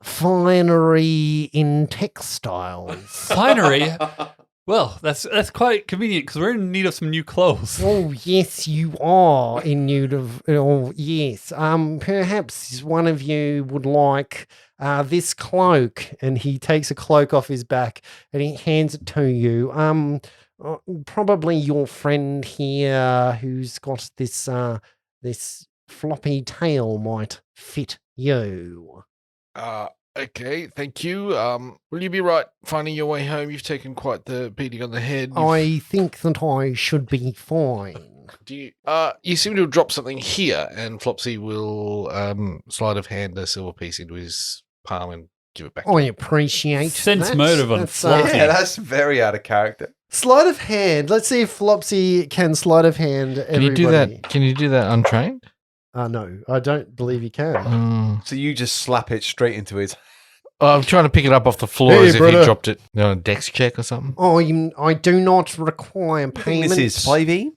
finery in textiles." Finery? Well, that's quite convenient because we're in need of some new clothes. Oh, yes, you are in need of. Oh, yes. Perhaps one of you would like this cloak, and he takes a cloak off his back and he hands it to you. Probably your friend here who's got this this floppy tail might fit you. Okay, thank you. Will you be right finding your way home? You've taken quite the beating on the head. I think that I should be fine. Do you? You seem to have dropped something here, and Flopsy will sleight of hand a silver piece into his palm and give it back. I appreciate Sense that. motive on That's, Flopsy. Yeah, that's very out of character. Sleight of hand. Let's see if Flopsy can sleight of hand everybody. Can you do that? Can you do that untrained? No, I don't believe you can. So you just slap it straight into his. I'm trying to pick it up off the floor Hey, as if brother. he dropped it on a dex check or something. I do not require Think payment. this is Flavie?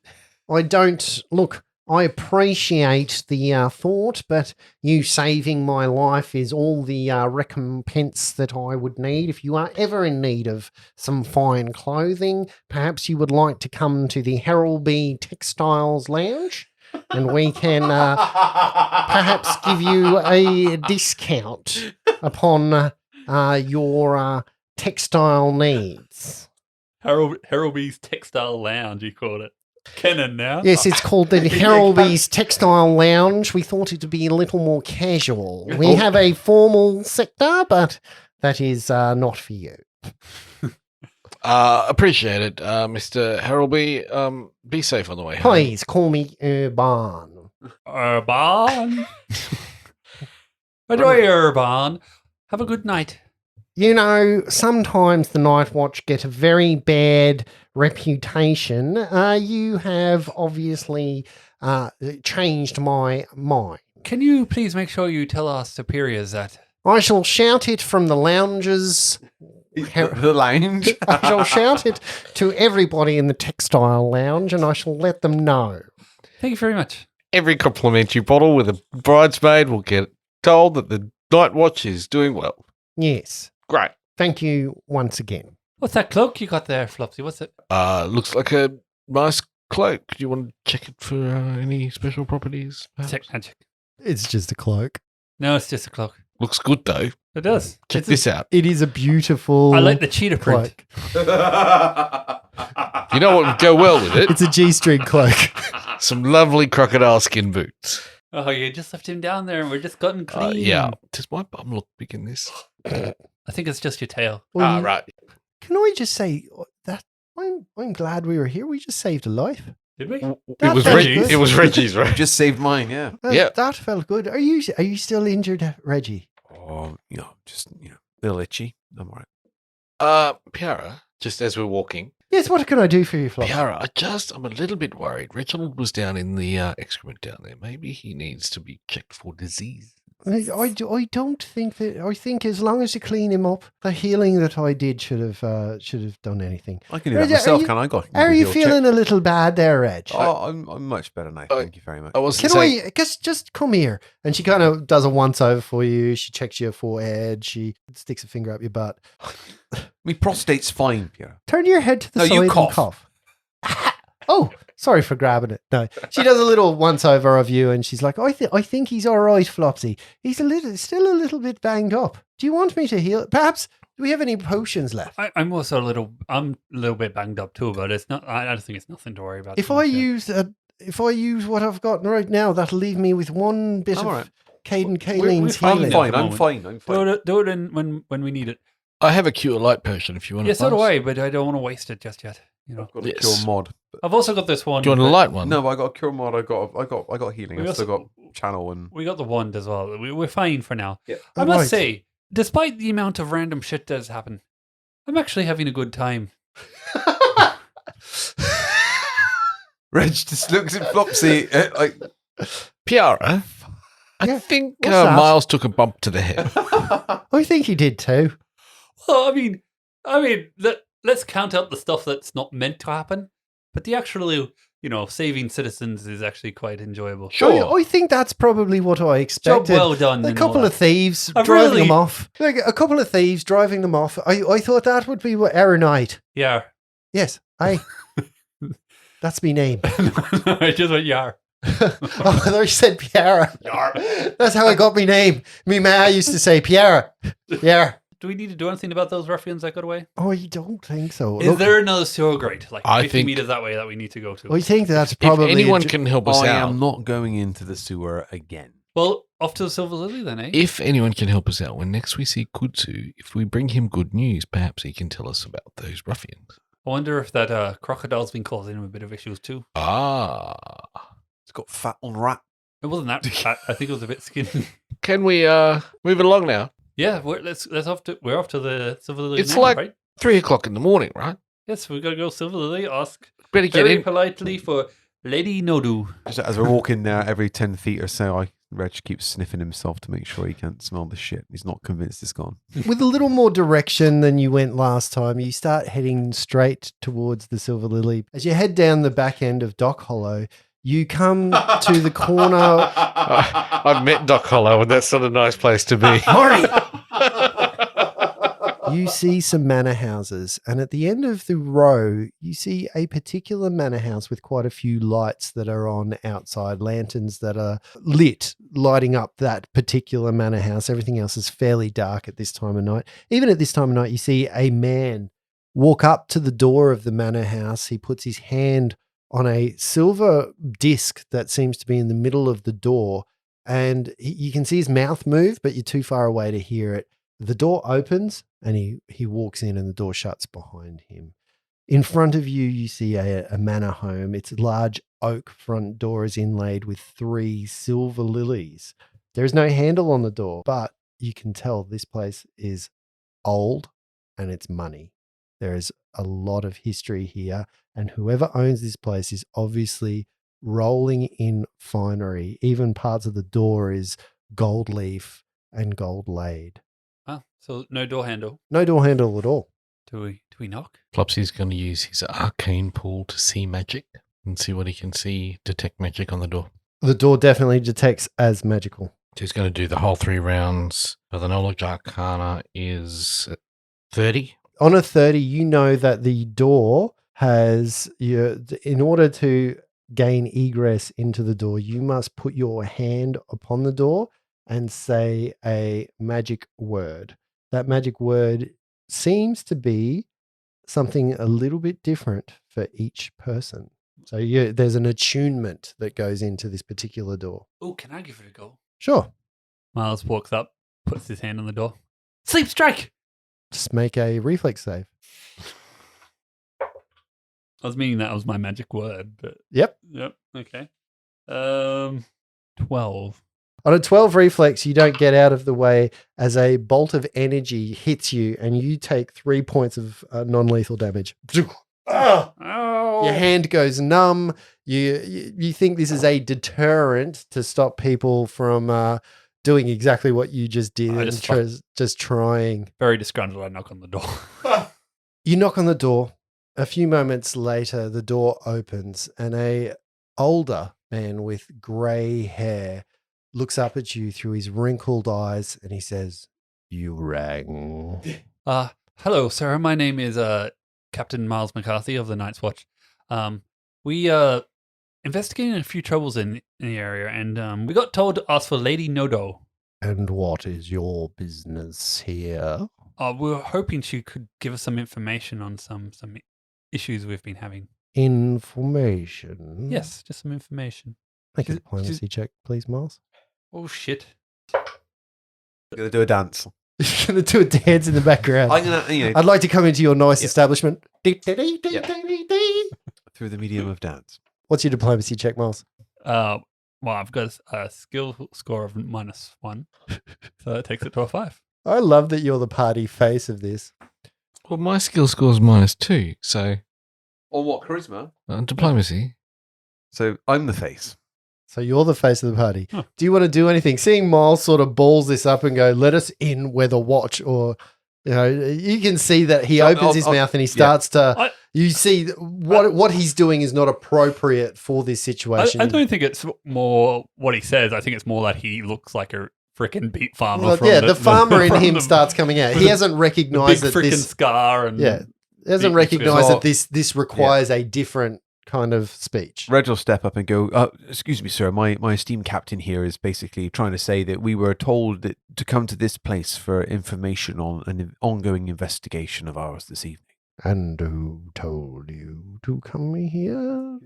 I don't. Look, I appreciate the thought, but you saving my life is all the recompense that I would need. If you are ever in need of some fine clothing, perhaps you would like to come to the Heraldby Textiles Lounge, and we can perhaps give you a discount upon your textile needs. Heraldby's Textile Lounge, you called it. Canon now. Yes, it's called the Heraldby's Textile Lounge. We thought it would be a little more casual. We have a formal sector, but that is not for you. Appreciate it, Mr. Heraldby. Be safe on the way home. Please call me Urban. Urban. Enjoy Urban. Have a good night. You know, sometimes the Night Watch get a very bad reputation. You have obviously changed my mind. Can you please make sure you tell our superiors that? I shall shout it from the lounges. The lounge. I shall shout it to everybody in the textile lounge, and I shall let them know. Thank you very much. Every complimentary bottle with a bridesmaid will get told that the Night Watch is doing well. Yes. Great. Thank you once again. What's that cloak you got there, Flopsy? What's it? Looks like a nice cloak. Do you want to check it for any special properties? perhaps? Check magic. It's just a cloak. No, it's just a cloak. Looks good though. It does. Check this out. It is a beautiful I like the cheetah print. cloak. You know what would go well with it? It's a G-string cloak. Some lovely crocodile skin boots. Oh, you just left him down there and we're just gotten clean. Yeah. Does my bum look big in this? I think it's just your tail. Well, Right. Can I just say that I'm glad we were here. We just saved a life. Did we? It That was, felt Reggie's. good. It was Reggie's, right? Just saved mine, yeah. Yeah. That felt good. Are you still injured, Reggie? Oh, just, a little itchy. I'm all right. Piara, just as we're walking, Yes. What can I do for you, Flo? Piara, I'm a little bit worried. Reginald was down in the excrement down there. Maybe he needs to be checked for disease. I don't think that. I think as long as you clean him up, the healing that I did should have done anything. I can do that Reg, myself, are you- can I? Got Are you feeling a little bad there, Reg? Oh, I'm much better now. Thank you very much. I wasn't Can saying. I just come here? And she kind of does a once over for you. She checks your forehead. She sticks a finger up your butt. My prostate's fine, Pierre. Turn your head to the No, side you and cough. cough. Oh, sorry for grabbing it. No, she does a little once over of you, and she's like, I think he's all right, Flopsy. He's still a little bit banged up. Do you want me to heal? Perhaps, do we have any potions left? I'm also I'm a little bit banged up too, but it's not. I don't think it's nothing to worry about. If too I much, yeah. use what I've got right now, that'll leave me with one bit I'm of all right. Caden we're Kaleen's fine healing. now. I'm moment. fine. I'm fine. do it when we need it. I have a cure light potion if you want. Yeah, so do I, but I don't want to waste it just yet. You know, I've got a Yes. cure mod. But I've also got this one. Do you want a but light one? no, but I got a cure mod. I got healing. We I still also- got channel and We got the wand as well. We're fine for now. Yeah. I must Alright. say, despite the amount of random shit that has happened, I'm actually having a good time. Reg just looks at Flopsy like. Piara, I Yeah, think what's that? Miles took a bump to the head. I think he did too. Well, let's count out the stuff that's not meant to happen, but the actual, saving citizens is actually quite enjoyable. Sure. I think that's probably what I Job expected. well done. A and all couple that. of thieves I driving really- them off. Like, a couple of thieves driving them off. I thought that would be what Aaronite. Yeah. Yes, that's me name. I just went yar. Oh, I thought you said Piara. That's how I got my name. Me ma used to say Piara. Yeah. Do we need to do anything about those ruffians that got away? Oh, you don't think so? Is Look, there another sewer grate, like I 50 think- meters that way, that we need to go to? I think that's If probably anyone can help us I out, am not going into the sewer again. Well, off to the Silver Lily then, eh? if anyone can help us out when next we see Kutsu, if we bring him good news, perhaps he can tell us about those ruffians. I wonder if that crocodile's been causing him a bit of issues too. Ah. It's got fat on rat. It wasn't that fat. I think it was a bit skinny. Can we move along now? Yeah, we're off to the Silver Lily. It's now, like- right? 3:00 in the morning, right? Yes, we gotta go Silver Lily. Ask Better get very in. politely for Lady Nodu. Just as we're walking there, every 10 feet or so, Reg keeps sniffing himself to make sure he can't smell the shit. He's not convinced it's gone. with a little more direction than you went last time. You start heading straight towards the Silver Lily. As you head down the back end of Dock Hollow, you come to the corner. I've met Doc Hollow, and that's not a nice place to be. You see some manor houses, and at the end of the row, you see a particular manor house with quite a few lights that are on outside, lanterns that are lit, lighting up that particular manor house. Everything else is fairly dark at this time of night. Even at this time of night, you see a man walk up to the door of the manor house. He puts his hand on a silver disc that seems to be in the middle of the door, and you can see his mouth move, but you're too far away to hear it. The door opens and he walks in and the door shuts behind him. In front of you, you see a manor home. Its large oak front door is inlaid with 3 silver lilies. There is no handle on the door, but you can tell this place is old and it's money. There is a lot of history here, and whoever owns this place is obviously rolling in finery. Even parts of the door is gold leaf and gold laid. Ah, so no door handle. No door handle at all. Do we knock? Flopsy's going to use his arcane pool to see magic and see what he can see, detect magic on the door. The door definitely detects as magical. So he's going to do the whole 3 rounds. So the knowledge arcana is 30. On a 30, you know that the door has, in order to gain egress into the door, you must put your hand upon the door and say a magic word. That magic word seems to be something a little bit different for each person. So there's an attunement that goes into this particular door. Oh, can I give it a go? Sure. Miles walks up, puts his hand on the door. Sleep strike! Just make a reflex save. I was meaning that was my magic word, but Yep. Okay. 12. On a 12 reflex, you don't get out of the way as a bolt of energy hits you and you take 3 points of non-lethal damage. Oh! Your hand goes numb. You think this is a deterrent to stop people from doing exactly what you just did I and just trying. Very disgruntled. I knock on the door. You knock on the door. A few moments later, the door opens and a older man with grey hair looks up at you through his wrinkled eyes and he says, "You rang." Hello, sir. My name is Captain Miles McCarthy of the Night's Watch. We investigating a few troubles in the area, and we got told to ask for Lady Nodo. "And what is your business here?" We were hoping she could give us some information on some issues we've been having. Information? Yes, just some information. Make a She's- diplomacy check, please, Miles. Oh, shit. Gonna do a dance. You're going to do a dance in the background. I'm gonna, I'd like to come into your nice Yeah. establishment. through the medium of dance. What's your diplomacy check, Miles? Well, I've got a skill score of -1, so that takes it to a 5. I love that you're the party face of this. Well, my skill score's -2, so Or what? Charisma? diplomacy. So I'm the face. So you're the face of the party. Huh. Do you want to do anything? Seeing Miles sort of balls this up and go, "Let us in, weather watch," or you can see that he So opens his mouth and he starts to. You see what he's doing is not appropriate for this situation. I don't think it's more what he says. I think it's more that he looks like a freaking beet farmer. Well, from yeah, the farmer in from him the- starts coming out. with He the- hasn't the recognized big that freaking this. scar and Yeah, he hasn't big recognized scar. that this requires a different kind of speech. Reg will step up and go, excuse me, sir, my esteemed captain here is basically trying to say that we were told that to come to this place for information on an ongoing investigation of ours this evening. And who told you to come here?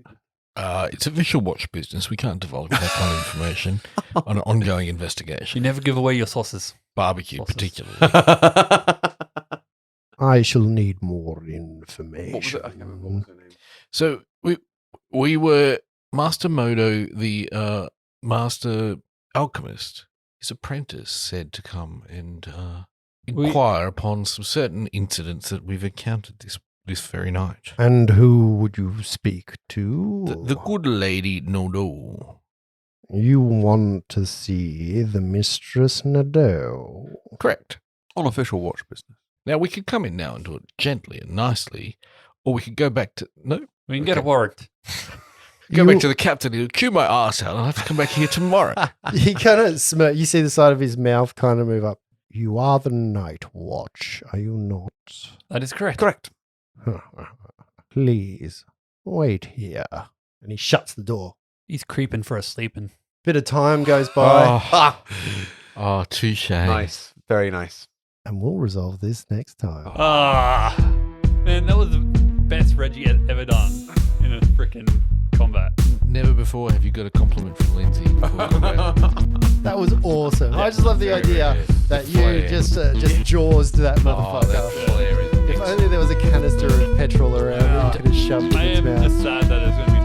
It's official watch business. We can't divulge that kind of information on an ongoing You investigation. never give away your sauces. Barbecue, Sauces. particularly. I shall need more What was information. it? I can't remember what was her name. So we were Master Modo, the master alchemist. His apprentice said to come and inquire upon some certain incidents that we've encountered this very night. And who would you speak to? The good lady Nodo. You want to see the Mistress Nadeau. Correct. On official watch business. Now we could come in now and do it gently and nicely, or we could go back to We can get a Okay. warrant. Go You- back to the captain. He'll cue my ass out. I'll have to come back here tomorrow. He kind of smirk. You see the side of his mouth kind of move up. You are the Night Watch, are you not? That is correct. Correct. Please wait here. And he shuts the door. He's creeping for a sleeping. Bit of time goes by, Oh, touche. Nice. Very nice. and we'll resolve this next time. Ah, man, that was the best Reggie had ever done in a freaking combat. Never before have you got a compliment from Lindsay. before we go. That was awesome. I just love the Very, idea very that you flair. just jaws to that Oh, motherfucker. that flair is If only there was a canister of petrol around that you could have shoved in I its am mouth. just sad that it's going to be